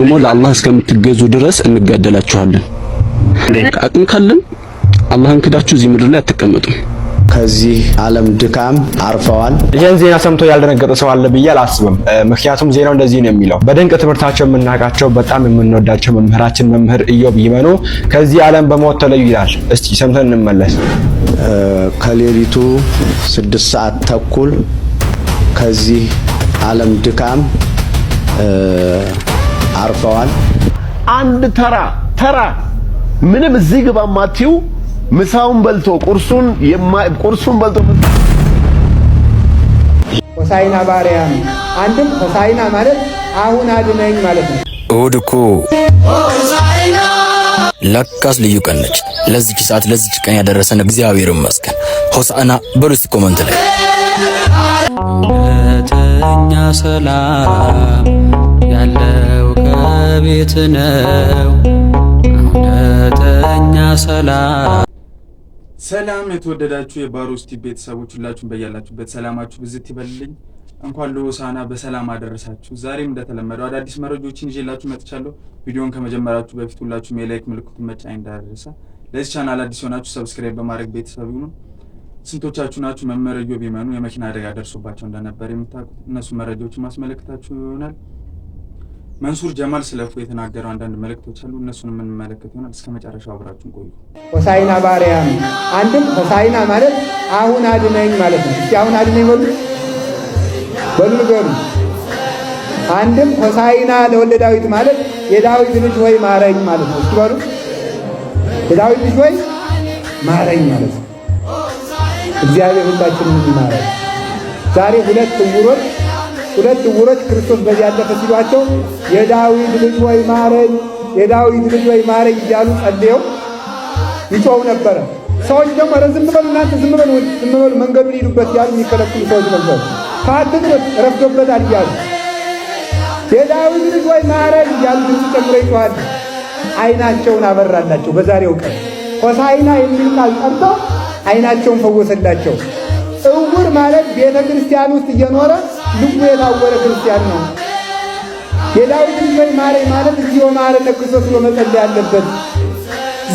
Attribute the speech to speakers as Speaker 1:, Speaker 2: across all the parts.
Speaker 1: ደግሞ ለአላህ እስከምትገዙ ድረስ እንጋደላችኋለን። አቅም ካለን አላህን ክዳችሁ እዚህ ምድር ላይ አትቀመጡም።
Speaker 2: ከዚህ ዓለም ድካም አርፈዋል።
Speaker 3: ይሄን ዜና ሰምቶ ያልደነገጠ ሰው አለ ብዬ አላስብም። ምክንያቱም ዜናው እንደዚህ ነው የሚለው። በድንቅ ትምህርታቸው የምናውቃቸው በጣም የምንወዳቸው መምህር ኢዮብ ይመኑ ከዚህ ዓለም በሞት ተለዩ ይላል። እስቲ ሰምተን እንመለስ።
Speaker 2: ከሌሊቱ 6 ሰዓት ተኩል ከዚህ ዓለም ድካም አርፈዋል።
Speaker 4: አንድ ተራ ምንም እዚህ ግባ ማቲው ምሳውን በልቶ ቁርሱን በልቶ
Speaker 5: ሆሳዕና በአርያም አንድም ሆሳዕና ማለት አሁን አድነኝ ማለት ነው።
Speaker 6: እሑድ እኮ ለካስ ልዩ ቀን ነች። ለዚች ሰዓት ለዚች ቀን ያደረሰን እግዚአብሔር ይመስገን። ሆሳዕና በሉ እስቲ ኮመንት ላይ እውነተኛ ሰላም ያለው ከቤት ነው። እውነተኛ
Speaker 7: ሰላም የተወደዳችሁ የባሮስቲ ቤተሰቦች ሁላችሁም በያላችሁበት ሰላማችሁ ብዝት ይበልልኝ። እንኳን ለሆሳዕና በሰላም አደረሳችሁ። ዛሬም እንደተለመደው አዳዲስ መረጃዎችን ይዤላችሁ መጥቻለሁ። ቪዲዮውን ከመጀመራችሁ በፊት ሁላችሁም የላይክ ምልክቱን መጫን እንዳትረሳ። ለዚህ ቻናል አዲስ ሆናችሁ ሰብስክራይብ በማድረግ ቤተሰብ ይሁኑ። ስንቶቻችሁ ናችሁ መምህር ኢዮብ ይመኑ የመኪና አደጋ ደርሶባቸው እንደነበር የምታውቁት? እነሱ መረጃዎችን ማስመለከታችሁ ይሆናል። መንሱር ጀማል ስለፉ የተናገረው አንዳንድ መልእክቶች አሉ። እነሱን የምንመለከት ይሆናል። እስከ መጨረሻው አብራችሁን ቆዩ።
Speaker 5: ሆሳዕና በአርያም አንድም ሆሳዕና ማለት አሁን አድነኝ ማለት ነው። እስቲ አሁን አድነኝ በሉ። አንድም ሆሳዕና ለወልደ ዳዊት ማለት የዳዊት ልጅ ሆይ ማረኝ ማለት ነው። እስቲ በሉ የዳዊት ልጅ ሆይ ማረኝ ማለት ነው። እግዚአብሔር ሁላችንን ይማረን። ዛሬ ሁለት ዕውሮች ክርስቶስ በዚህ ያለፈ ሲሏቸው የዳዊት ልጅ ወይ ማረኝ፣ የዳዊት ልጅ ወይ ማረኝ እያሉ ጸልየው ይጮሁ ነበረ። ሰዎች ደግሞ ኧረ ዝም በሉ እናንተ ዝም በሉ መንገዱን ሂዱበት እያሉ የሚከለክሉ ሰዎች ነበሩ። ከአትድረስ ረፍዶበታል እያሉ የዳዊት ልጅ ወይ ማረኝ እያሉ ድምፅ ጨምሮ ይጮኻሉ። ዓይናቸውን አበራላቸው። በዛሬው ቀን ሆሳዕና የሚል ቃል ጠርቶ ዓይናቸውን ፈወሰላቸው። ዕውር ማለት ቤተ ክርስቲያን ውስጥ እየኖረ ልቡ የታወረ ክርስቲያን ነው። የዳዊት ልጅ ወይ ማረኝ ማለት እግዚኦ መሐረነ ክርስቶስ ብሎ መጸለይ ያለበት።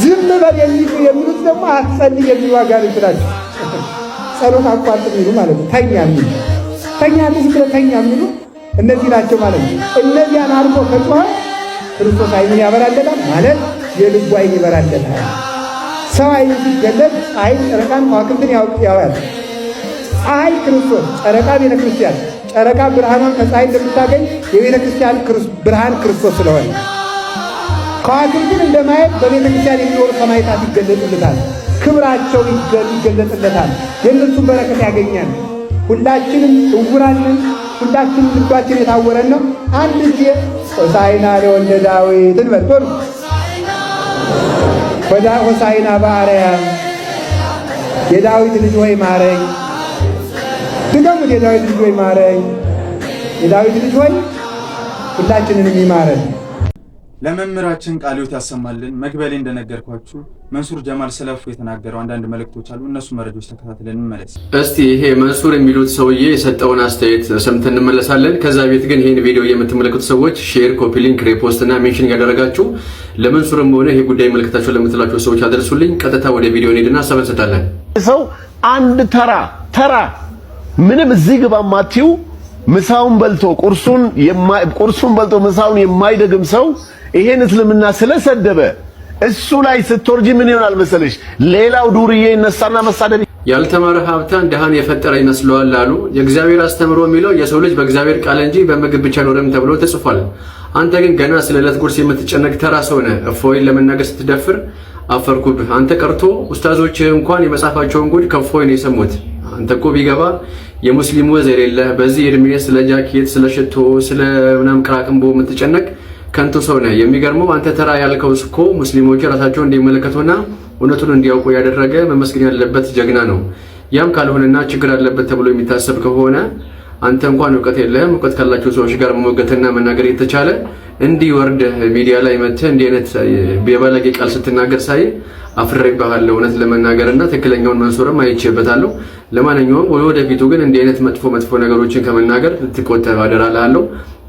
Speaker 5: ዝም በል የሚሉት ደግሞ አትጸልይ የሚሉ አጋንንት ናቸው። ጸሎት አቋርጥ የሚሉ ማለት ነው። ተኛ የሚሉ እነዚህ ናቸው ማለት ነው። እነዚያን አልፎ ከጮኸ ክርስቶስ ዓይኑን ያበራለታል ማለት የልቡ ዓይን ይበራለታል። ሰው ዓይኑ ሲገለጥ ፀሐይን፣ ጨረቃን፣ ከዋክብትን ያያል። ፀሐይ ክርስቶስ፣ ጨረቃ ቤተ ክርስቲያን። ጨረቃ ብርሃኗን ከፀሐይ እንደምታገኝ የቤተ ክርስቲያን ብርሃን ክርስቶስ ስለሆነ ከዋክብትን እንደማየት በቤተ ክርስቲያን የሚኖሩ ሰማዕታት ይገለጡለታል። ክብራቸው ይገለጥለታል። የእነሱን በረከት ያገኛል። ሁላችንም ዕውራን ነን። ሁላችንም ልባችን የታወረን ነው። አንድ ጊዜ ሆሳዕና ለወልደ ዳዊት እንበል። ሆሳዕና በአርያም የዳዊት ልጅ ሆይ ማረኝ። ድገሙት። የዳዊት ልጅ ሆይ ማረኝ። የዳዊት ልጅ ሆይ ሁላችንንም ይማረን።
Speaker 7: ለመምህራችን ቃለ ሕይወት ያሰማልን። መግቢያ ላይ እንደነገርኳችሁ መንሱር ጀማል ስለፉ የተናገረው አንዳንድ መልእክቶች አሉ። እነሱ መረጃዎች ተከታትለን እንመለስ።
Speaker 8: እስቲ ይሄ መንሱር የሚሉት ሰውዬ የሰጠውን አስተያየት ሰምተን እንመለሳለን። ከዛ ቤት ግን ይሄን ቪዲዮ የምትመለከቱ ሰዎች ሼር፣ ኮፒ ሊንክ፣ ሪፖስት እና ሜንሽን ያደረጋችሁ ለመንሱርም ሆነ ይሄ ጉዳይ መልእክታችሁ ለምትላችሁ ሰዎች አድርሱልኝ። ቀጥታ ወደ ቪዲዮ እንሄድና ሀሳብ እንሰጣለን።
Speaker 4: ሰው አንድ ተራ ምንም እዚህ ግባ ማቲው ምሳውን በልቶ ቁርሱን በልቶ ምሳውን የማይደግም ሰው ይሄን እስልምና ስለሰደበ እሱ ላይ ስትወርጂ ምን ይሆናል መሰለሽ? ሌላው ዱርዬ ይነሳና መሳደብ።
Speaker 8: ያልተማረ ሀብታም ድሃን የፈጠረ ይመስለዋል አሉ። የእግዚአብሔር አስተምሮ የሚለው የሰው ልጅ በእግዚአብሔር ቃል እንጂ በምግብ ብቻ አይኖርም ተብሎ ተጽፏል። አንተ ግን ገና ስለ ዕለት ጉርስ የምትጨነቅ ተራ ሰው ነህ። እፎይን ለመናገር ስትደፍር አፈርኩብህ። አንተ ቀርቶ ኡስታዞችህ እንኳን የመጻፋቸውን ጉድ ከእፎይ ነው የሰሙት። አንተ እኮ ቢገባ የሙስሊም ወዝ የሌለህ በዚህ እድሜ ስለ ጃኬት፣ ስለ ሽቶ፣ ስለ ምናምን ቅራቅንቦ የምትጨነቅ ከንቱ ሰው ነህ። የሚገርመው አንተ ተራ ያልከው እኮ ሙስሊሞች ራሳቸውን እንዲመለከቱና እውነቱን እንዲያውቁ ያደረገ መመስገን ያለበት ጀግና ነው። ያም ካልሆነና ችግር አለበት ተብሎ የሚታሰብ ከሆነ አንተ እንኳን እውቀት የለህም። እውቀት ካላቸው ሰዎች ጋር መሞገትና መናገር የተቻለ እንዲህ ወርደህ ሚዲያ ላይ መጥተህ እንዲህ አይነት የባለጌ ቃል ስትናገር ሳይ አፍሬብሃለሁ። እውነት ለመናገርና ትክክለኛውን መንሱርም አይቼበታለሁ። ለማንኛውም ወደፊቱ ግን እንዲህ አይነት መጥፎ ነገሮችን ከመናገር ልትቆጠብ አደራ እልሃለሁ።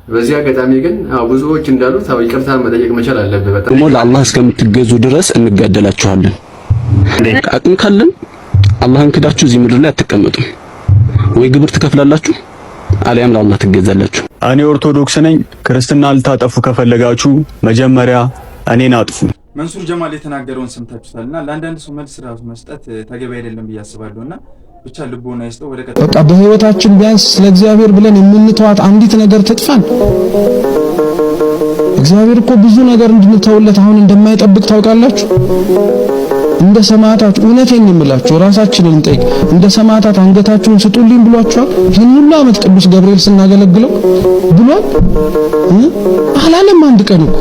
Speaker 8: በዚህ አጋጣሚ ግን ብዙዎች እንዳሉት ይቅርታ መጠየቅ መቻል አለበት። በጣም
Speaker 1: ደግሞ ለአላህ እስከምትገዙ ድረስ እንጋደላችኋለን። አቅም ካለን አላህን ክዳችሁ እዚህ ምድር ላይ አትቀመጡም። ወይ ግብር ትከፍላላችሁ አሊያም ለአላህ ትገዛላችሁ።
Speaker 9: እኔ ኦርቶዶክስ ነኝ። ክርስትና ልታጠፉ ከፈለጋችሁ መጀመሪያ እኔን አጥፉ።
Speaker 7: መንሱር ጀማል የተናገረውን ሰምታችሁታልና ለአንዳንድ ሰው መልስ ራሱ መስጠት ተገቢ አይደለም ብዬ አስባለሁና ብቻ ልቦና ይስጠው። ወደ ቀጣይ
Speaker 10: በቃ በህይወታችን ቢያንስ ስለ እግዚአብሔር ብለን የምንተዋት አንዲት ነገር ትጥፋን። እግዚአብሔር እኮ ብዙ ነገር እንድንተውለት አሁን እንደማይጠብቅ ታውቃላችሁ። እንደ ሰማዕታት እውነቴን ነው የምላችሁ፣ ራሳችንን እንጠይቅ። እንደ ሰማዕታት አንገታችሁን ስጡልኝ ብሏችኋል? ይህን ሁሉ ዓመት ቅዱስ ገብርኤል ስናገለግለው ብሏል? አላለም አንድ ቀን እኮ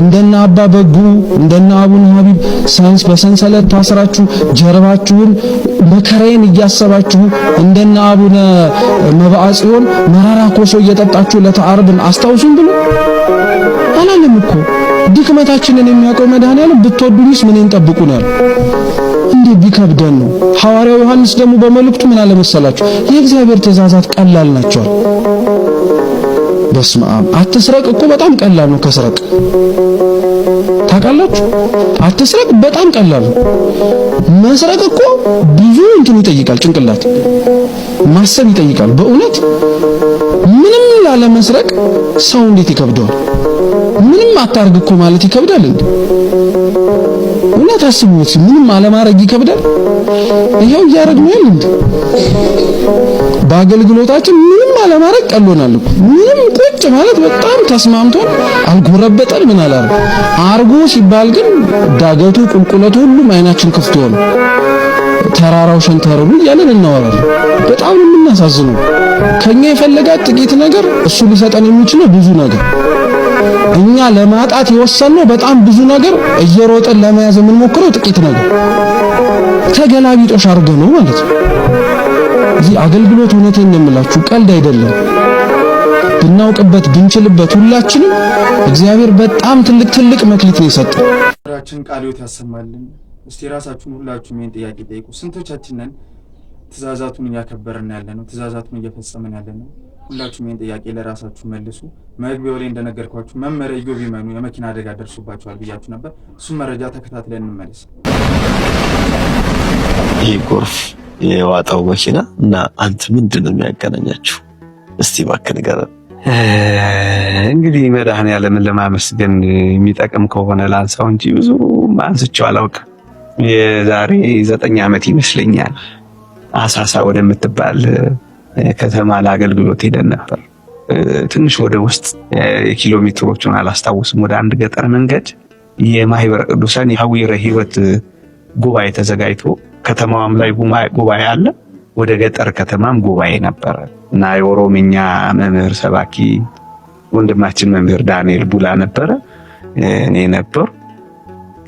Speaker 10: እንደና አባ በጉ እንደና አቡነ ሀቢብ ሳይንስ በሰንሰለት ታስራችሁ ጀርባችሁን መከራዬን እያሰባችሁ እንደና አቡነ መብዓ ጽዮን መራራ ኮሶ እየጠጣችሁ ለተዓርብን አስታውሱን ብሎ አላለም እኮ። ድክመታችንን የሚያውቀው መድኃኒዓለም ብትወዱኝስ ምንን ጠብቁናል? እንዴ ቢከብደን ነው። ሐዋርያው ዮሐንስ ደግሞ በመልእክቱ ምን አለ መሰላችሁ? የእግዚአብሔር ትእዛዛት ቀላል ናቸው። በስመ አብ። አትስረቅ እኮ በጣም ቀላል ነው። ከስረቅ ታውቃላችሁ? አትስረቅ በጣም ቀላል ነው። መስረቅ እኮ ብዙ እንትን ይጠይቃል፣ ጭንቅላት ማሰብ ይጠይቃል። በእውነት ምንም ላለ መስረቅ ሰው እንዴት ይከብደዋል? ምንም አታርግ እኮ ማለት ይከብዳል እንዴ? እውነት አስቡት። ምንም አለማድረግ ይከብዳል። ይሄው እያደረግን ነው እንዴ? በአገልግሎታችን ምንም አለማድረግ ቀሎናል እኮ። ምንም ቁጭ ማለት በጣም ተስማምቶን አልጎረበጠን ምን አላረግ አርጎ ሲባል ግን ዳገቱ ቁልቁለቱ ሁሉም አይናችን ክፍት ሆነ። ተራራው ሸንተረሩ እያለን እናወራለን። በጣም የምናሳዝነው ከኛ የፈለጋት ጥቂት ነገር እሱ ሊሰጠን የሚችለው ብዙ ነገር። እኛ ለማጣት የወሰነው በጣም ብዙ ነገር፣ እየሮጠን ለመያዝ የምንሞክረው ጥቂት ነገር። ተገላቢጦሽ አድርገን ነው ማለት ነው። እዚህ አገልግሎት እውነቴን ነው የምላችሁ ቀልድ አይደለም። ብናውቅበት ብንችልበት ሁላችንም እግዚአብሔር በጣም ትልቅ መክሊት ነው የሰጠን።
Speaker 7: ራችን ቃልዮት ያሰማልን። እስቲ ራሳችሁን ሁላችሁም ይሄን ጥያቄ ጠይቁ። ስንቶቻችን ነን ትእዛዛቱን እያከበርን ያለነው? ትእዛዛቱን እየፈጸምን ያለነው? ሁላችሁም ይሄን ጥያቄ ለራሳችሁ መልሱ። መግቢያው ላይ እንደነገርኳችሁ መመሪያ ኢዮብ ይመኑ የመኪና አደጋ ደርሶባቸዋል ብያችሁ ነበር። እሱም መረጃ ተከታትለን እንመለስ።
Speaker 11: ይህ ጎርፍ የዋጣው መኪና እና አንተ ምንድን ነው የሚያገናኛችሁ? እስቲ እባክህ ንገረን።
Speaker 12: እንግዲህ መድኃኒዓለምን ለማመስገን የሚጠቅም ከሆነ ላንሳው እንጂ ብዙ አንስቼው አላውቅም። የዛሬ 9 ዓመት ይመስለኛል አሳሳ ወደምትባል ከተማ ለአገልግሎት ሄደን ነበር። ትንሽ ወደ ውስጥ የኪሎ ሜትሮቹን አላስታውስም። ወደ አንድ ገጠር መንገድ የማህበረ ቅዱሳን የሐዊረ ሕይወት ጉባኤ ተዘጋጅቶ ከተማዋም ላይ ጉባኤ አለ። ወደ ገጠር ከተማም ጉባኤ ነበረ እና የኦሮምኛ መምህር ሰባኪ ወንድማችን መምህር ዳንኤል ቡላ ነበረ። እኔ ነበር፣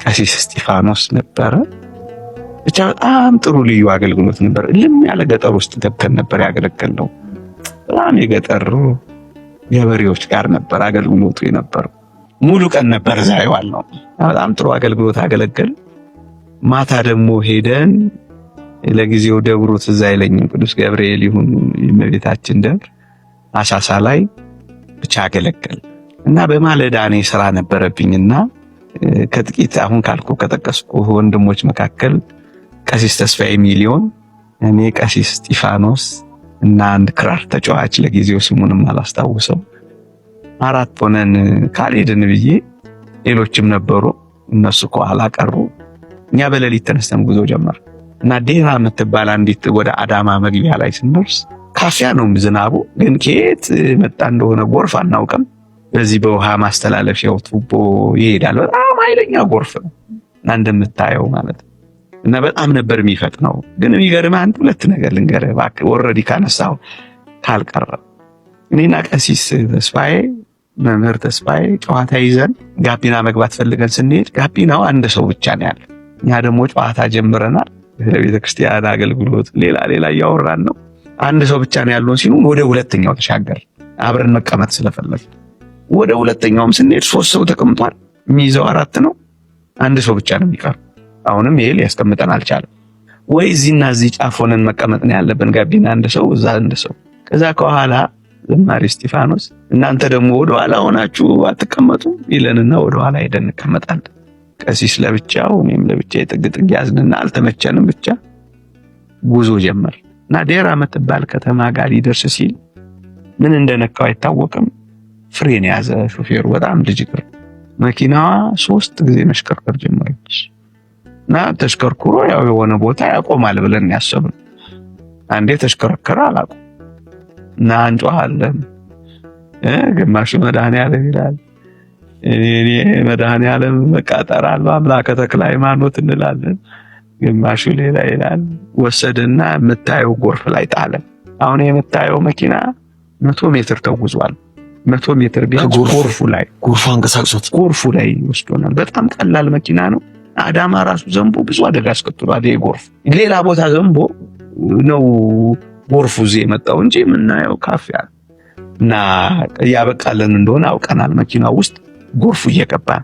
Speaker 12: ቀሲስ እስጢፋኖስ ነበረ። ብቻ በጣም ጥሩ ልዩ አገልግሎት ነበር። ልም ያለ ገጠር ውስጥ ገብተን ነበር ያገለገልነው። በጣም የገጠር ገበሬዎች ጋር ነበር አገልግሎቱ የነበረው። ሙሉ ቀን ነበር እዛ የዋልነው። በጣም ጥሩ አገልግሎት አገለገል። ማታ ደግሞ ሄደን ለጊዜው ደብሩ ትዝ አይለኝም፣ ቅዱስ ገብርኤል ይሁን የእመቤታችን ደብር አሳሳ ላይ ብቻ አገለገል እና በማለዳ እኔ ስራ ነበረብኝና ከጥቂት አሁን ካልኩ ከጠቀስኩ ወንድሞች መካከል ቀሲስ ተስፋዬ ሚሊዮን፣ እኔ ቀሲስ እስጢፋኖስ እና አንድ ክራር ተጫዋች ለጊዜው ስሙንም አላስታውሰው 4 ሆነን ካልሄድን ብዬ ሌሎችም ነበሩ። እነሱ ከኋላ ቀሩ። እኛ በሌሊት ተነስተን ጉዞ ጀመር እና ዴራ የምትባል አንዲት ወደ አዳማ መግቢያ ላይ ስንደርስ ካፊያ ነው ዝናቡ፣ ግን ከየት መጣ እንደሆነ ጎርፍ አናውቅም። በዚህ በውሃ ማስተላለፊያው ቱቦ ይሄዳል። በጣም ኃይለኛ ጎርፍ ነው እና እንደምታየው ማለት ነው። እና በጣም ነበር የሚፈጥነው። ግን የሚገርምህ አንድ ሁለት ነገር ልንገርህ እባክህ፣ ኦልሬዲ ካነሳው ካልቀረ እኔና ቀሲስ ተስፋዬ መምህር ተስፋዬ ጨዋታ ይዘን ጋቢና መግባት ፈልገን ስንሄድ ጋቢናው አንድ ሰው ብቻ ነው ያለ። እኛ ደግሞ ጨዋታ ጀምረናል። ለቤተ ክርስቲያን አገልግሎት ሌላ እያወራን ነው። አንድ ሰው ብቻ ነው ያለው ሲሉ ወደ ሁለተኛው ተሻገር አብረን መቀመጥ ስለፈለግ ወደ ሁለተኛውም ስንሄድ 3 ሰው ተቀምጧል። የሚይዘው 4 ነው። አንድ ሰው ብቻ ነው የሚቀር። አሁንም ይሄ ሊያስቀምጠን አልቻለም። ወይ እዚህና እዚህ ጫፍ ሆነን መቀመጥ ነው ያለብን። ጋቢና አንድ ሰው እዛ አንድ ሰው። ከዛ ከኋላ ዘማሪ እስጢፋኖስ እናንተ ደግሞ ወደ ኋላ ሆናችሁ አትቀመጡ ይለንና ወደ ኋላ ሄደን እንቀመጣለን። ቀሲስ ለብቻው እኔም ለብቻዬ ጥግ ያዝንና አልተመቸንም ብቻ ጉዞ ጀመር እና ዴራ የምትባል ከተማ ጋር ሊደርስ ሲል ምን እንደነካው አይታወቅም። ፍሬን ያዘ ሹፌሩ በጣም ልጅ ግር መኪናዋ 3 ጊዜ መሽከርከር ጀመረች እና ተሽከርክሮ ያው የሆነ ቦታ ያቆማል ብለን ያሰብን። አንዴ ተሽከረከረ አላቆም እና እንጮሃለን። ግማሹ መድኃኔዓለም ይላል፣ እኔ መድኃኔዓለም መቃጠራል አምላከ ተክለ ሃይማኖት እንላለን። ግማሹ ሌላ ይላል። ወሰደና የምታየው ጎርፍ ላይ ጣለ። አሁን የምታየው መኪና 100 ሜትር ተጉዟል። 100 ሜትር ቢሆን ጎርፉ አንቀሳቅሶት ጎርፉ ላይ ወስዶናል። በጣም ቀላል መኪና ነው። አዳማ ራሱ ዘንቦ ብዙ አደጋ አስከትሏል። ይሄ ጎርፍ ሌላ ቦታ ዘንቦ ነው ጎርፉ እዚህ የመጣው እንጂ የምናየው ካፊያ እና ያበቃለን እንደሆነ አውቀናል። መኪናው ውስጥ ጎርፉ እየተገፋን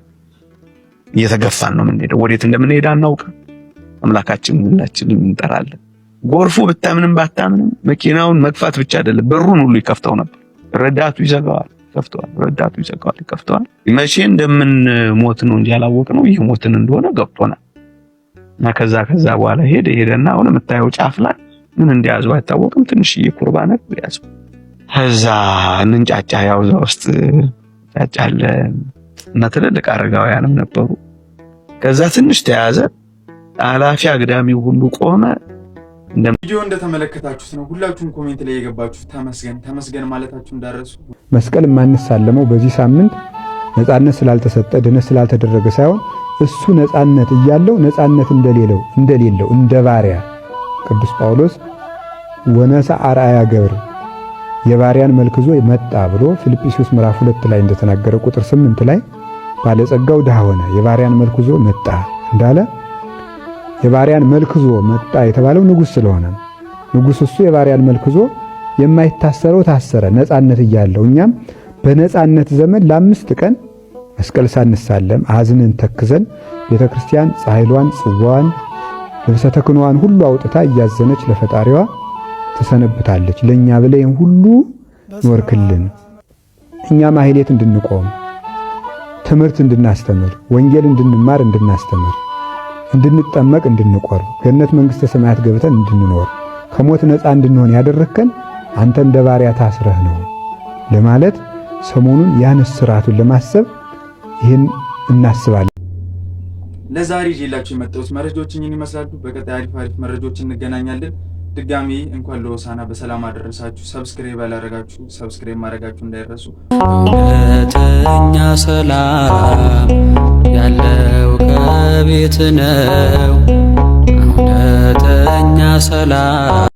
Speaker 12: ነው የምንሄደው። ወዴት እንደምንሄድ አናውቅም። አምላካችን ሁላችንም እንጠራለን። ጎርፉ ብታምንም ባታምንም መኪናውን መግፋት ብቻ አይደለም፣ በሩን ሁሉ ይከፍተው ነበር። ረዳቱ ይዘጋዋል፣ ይከፍተዋል፣ ረዳቱ ይዘጋዋል፣ ይከፍተዋል። መቼ እንደምንሞት ነው እንጂ ያላወቅነው ይህ ሞትን እንደሆነ ገብቶናል። እና ከዛ በኋላ ሄደና አሁን የምታየው ጫፍ ላይ ምን እንደያዘው አይታወቅም። ትንሽዬ ኩርባ ነገር ያዘው። ከዛ እንንጫጫ ያው እዛ ውስጥ ጫጫለ እና ትልልቅ አረጋውያንም ነበሩ። ከዛ ትንሽ ተያዘ። አላፊ አግዳሚው ሁሉ ቆመ።
Speaker 7: ቪዲዮ እንደተመለከታችሁት ነው። ሁላችሁም ኮሜንት ላይ የገባችሁ ተመስገን ማለታችሁ እንዳረሱ።
Speaker 5: መስቀል የማንሳለመው በዚህ ሳምንት ነፃነት ስላልተሰጠ ድነት ስላልተደረገ ሳይሆን እሱ ነፃነት እያለው ነፃነት እንደሌለው እንደ ባሪያ ቅዱስ ጳውሎስ ወነሳ አርአያ ገብር የባሪያን መልክ ይዞ መጣ ብሎ ፊልጵስዩስ ምዕራፍ 2 ላይ እንደተናገረ ቁጥር 8 ላይ ባለጸጋው ድሃ ሆነ የባሪያን መልክ ይዞ መጣ እንዳለ የባሪያን መልክ ይዞ መጣ የተባለው ንጉስ ስለሆነ ንጉስ እሱ የባሪያን መልክ ይዞ የማይታሰረው ታሰረ ነፃነት እያለው እኛም በነፃነት ዘመን ለ5 ቀን መስቀል ሳንሳለም አዝነን ተክዘን ቤተክርስቲያን ፀሐይሏን ጽዋዋን ልብሰ ተክህኖዋን ሁሉ አውጥታ እያዘነች ለፈጣሪዋ ተሰነብታለች። ለኛ ብለን ሁሉ ኖርክልን። እኛ ማህሌት እንድንቆም ትምህርት እንድናስተምር ወንጌል እንድንማር እንድናስተምር እንድንጠመቅ እንድንቆርብ ገነት መንግስተ ሰማያት ገብተን እንድንኖር ከሞት ነፃ እንድንሆን ያደረከን አንተ እንደ ባሪያ ታስረህ ነው ለማለት ሰሞኑን ያን እስራቱን ለማሰብ ይህን እናስባለን።
Speaker 7: ለዛሬ ይዤላችሁ የመጣሁት መረጃዎች እኚህን ይመስላሉ። በቀጣይ አሪፍ መረጃዎች እንገናኛለን። ድጋሚ እንኳን ለሆሳዕና በሰላም አደረሳችሁ። ሰብስክራይብ ያላረጋችሁ ሰብስክራይብ ማድረጋችሁ እንዳይረሱ።
Speaker 13: እውነተኛ ሰላም ያለው ከቤት ነው። እውነተኛ ሰላም